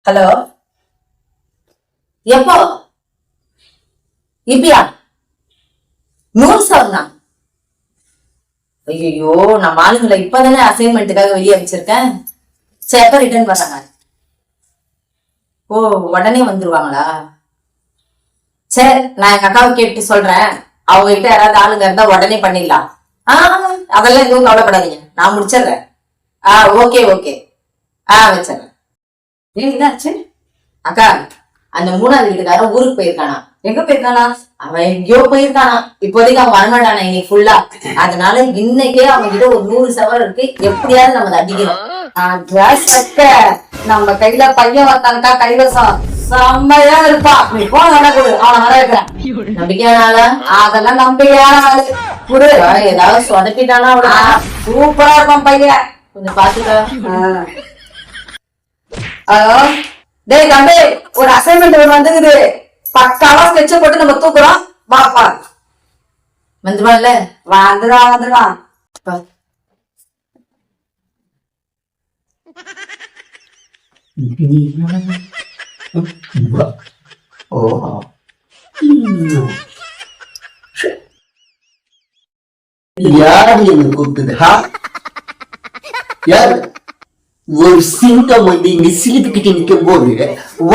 Hello, எப்போ? இப்பயா 100,000? ஐயோ, நம்ம ஆளுங்களை இப்பதானே அசைன்மெண்ட்டுக்காக வெளியே வச்சிருக்கேன். சரி, எப்ப ரிட்டர்ன் வராங்க? ஓ, உடனே வந்துருவாங்களா? சரி, நான் எங்க அக்காவை கேட்டு சொல்றேன். அவங்க கிட்ட யாராவது ஆளுங்க இருந்தா உடனே பண்ணிடலாம். அதெல்லாம் எதுவும் கவலைப்படாதீங்க, நான் முடிச்சிடுறேன். Okay okay. வச்சிடறேன். என்னாச்சு அக்கா? அந்த 3வது வீட்டுக்காரன் ஊருக்கு போயிருக்கானா? எங்க போயிருக்கானா? அவன் எங்கேயோ போயிருக்கானா. இப்போதைக்கு அவன் வரமாட்டானா இன்னைக்கு ஃபுல்லா. அதனால இன்னைக்கே அவங்க கிட்ட ஒரு 100 சவரம் இருக்கு. எப்படியாவது நம்ம அடிக்கணும். நம்ம கையில பையன் வந்தாங்கக்கா, கைவசம் செம்மையா இருப்பா. நீ போன நடக்குது, அவனை வர வைக்கிறேன். நம்பிக்கையானால? அதெல்லாம் நம்பிக்கையான ஆளு. குடு, ஏதாவது சொதப்பிட்டானா சூப்பரா இருக்கும் பையன். கொஞ்சம் பாத்துக்க. டேய் தம்பி, ஒரு அசைன்மெண்ட் ஒன்று வந்துக்குது. பக்காவா ஸ்கெட்ச போட்டு நம்ம தூக்குறோம். பாப்பா வந்துருவான்ல? வந்துடுவான். யாரு என்ன கூப்பிட்டது? யாரு? ஒரு சிங்கம் வந்து இங்க சிலிப்புக்கிட்டு நிற்கும் போது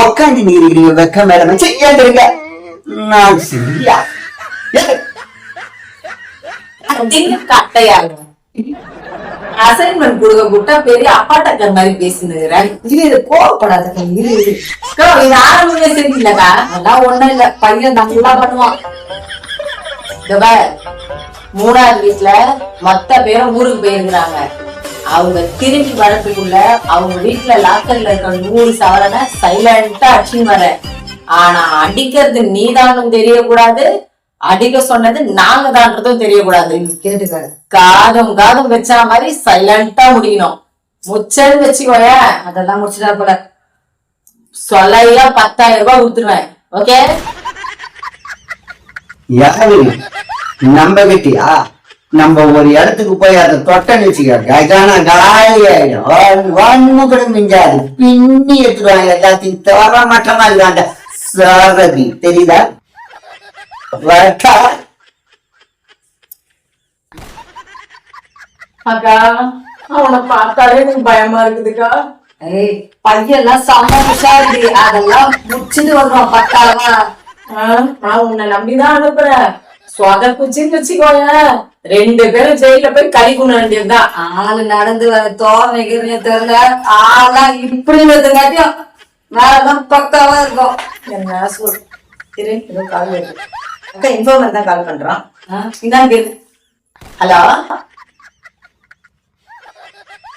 உக்காந்து நீங்க வெக்க மேல வச்சு ஏந்துருங்க. நான் சரியா கட்டையாகும். அசைன்மெண்ட் கொடுக்க கூட்டா பெரிய அப்பாட்டக்கர் மாதிரி பேசினுக்கிறேன். இது கோவப்படாத. இது ஆரம்பமே சரியில்லக்கா. அதெல்லாம் ஒண்ணும் இல்ல, பையன் நல்லா பண்ணுவான். 3வது வீட்டுல மொத்த பேரும் ஊருக்கு போயிருக்கிறாங்க. அவங்க திரும்பி வரதுக்குள்ள அவங்க வீட்டுல லாக்கர்ல இருக்க 100 சவரனை சைலண்டா அடிச்சு வர. ஆனா அடிக்கிறது நீதானும் தெரியக்கூடாது, அடிக்க சொன்னது நாங்க தான்றதும் தெரியக்கூடாது. கேட்டுக்க, காதும் காதும் வச்சா மாதிரி சைலண்டா முடிக்கணும். முச்சல் வச்சுக்கோய. அதெல்லாம் முடிச்சுட்டா போல. சொல்லையா 10,000 ரூபாய் கொடுத்துருவேன். ஓகே? யாரு நம்ப கிட்டியா? நம்ம ஒரு இடத்துக்கு போய் அதை தொட்டன்னு வச்சுக்க, கஜானா காலி ஆயிடும். ஒண்ணு கூட மிஞ்சாது. பின்னி எடுத்துருவாங்க எல்லாத்தையும். தவற மட்டமா இருக்காங்க. சாரதி தெரியுதா? அக்கா, அவனை பார்த்தாலே எனக்கு பயமா இருக்குதுக்கா. பையெல்லாம் செம்ம உஷாரு. அதெல்லாம் முடிச்சுட்டு வருவான் பக்காவா. நான் உன்னை நம்பிதான் அனுப்புறேன். சொதப்புச்சின்னு வச்சுக்கோங்க, 2 பேரும் ஜெயில போய் கறி குண்ண வேண்டியதுதான். ஆளு நடந்து வர தோமைக்கு தெரியல. ஆளாம் இப்படி வருதுங்காட்டியும் வேறதான் பக்காவா இருக்கும். என்ன சொல்? ஏதோ கால் வருது. அக்கா, இன்ஃபார்மர் தான் கால் பண்றான். இதான் கேளு. ஹலோ,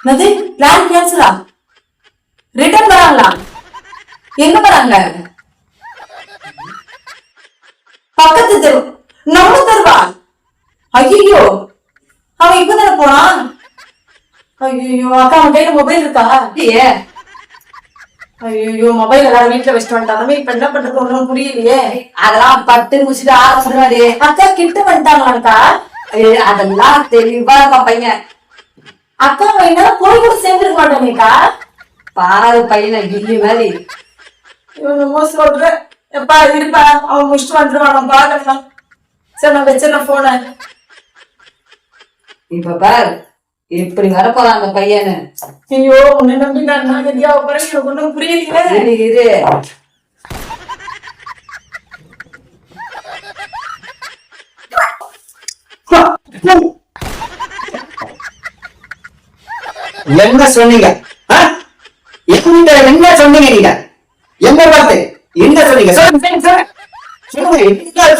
என்னது? பிளான் கேன்சலா? ரிட்டர்ன் வராங்களா? எங்க வராங்க? பக்கத்து தெரு. நம்ம தருவா? ஐயோ, அவன் இப்பதானே போனான். ஐயோ அக்கா, அவன் கையில மொபைல் இருக்கா? இல்லையே. ஐயோ, மொபைல் எல்லாரும் வீட்டுல வச்சுட்டு வந்துட்டாங்க. இப்ப என்ன பண்றது ஒண்ணும் புரியலையே. அதெல்லாம் பட்டு முடிச்சுட்டு ஆரம்பிச்சிருவாரு. அக்கா கிட்ட வந்துட்டாங்களாக்கா? அதெல்லாம் தெளிவா இருக்கான் பையன். அக்கா, என்னால போய் கூட சேர்ந்துருக்க மாட்டேங்கக்கா. பாரு பையனை கில்லி மாதிரி. இவன் சொல்ற. எப்பா இருப்பா, அவன் முடிச்சுட்டு வந்துருவான். நான் பாக்கலாம். சரி, நான் வச்சிருந்தேன் போன. இப்ப பாரு இப்படி வரப்போறான் அந்த பையனு. ஐயோ, உன்னை நம்பி நான் கதியா போறேன். எனக்கு ஒண்ணும் புரியல. இது என்ன சொன்னீங்க? என்ன சொன்னீங்க? நீங்க என்ன பார்த்து என்ன சொன்னீங்க?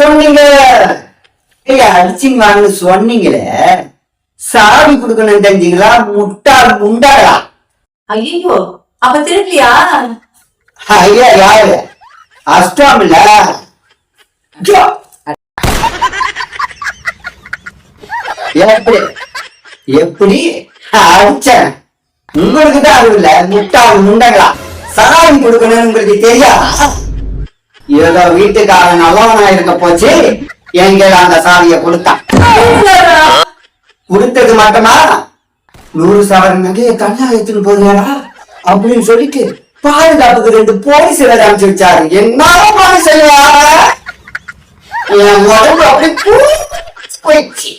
சொன்னீங்க அடிச்சிங்கன்னு சொன்னீங்களே, சாவி கொடுக்கணும் தெரிஞ்சீங்களா? முட்டாள் முண்டாளா? ஐயோ, அப்ப திருப்பியா? ஐயா, யாரு அஷ்டம் இல்ல? எப்படி எப்படி அடிச்சேன்? உங்களுக்கு தான் அது இல்ல. முட்டாள் முண்டங்களா? சாவி கொடுக்கணும்னு உங்களுக்கு தெரியாதா? ஏதோ வீட்டுக்காரன் நல்லவனா இருக்க போச்சு, எங்க அந்த சாவிய கொடுத்தான். கொடுத்தது மட்டுமா 100 சவரன் நகையை கண்ணா எடுத்துன்னு போறியாடா அப்படின்னு சொல்லிட்டு பாதுகாப்புக்கு 2 போலீஸ் அமைச்சு வச்சாரு. என்ன பண்ண சொல்லுவாங்க? என் உடம்பு அப்படி போயிடுச்சு.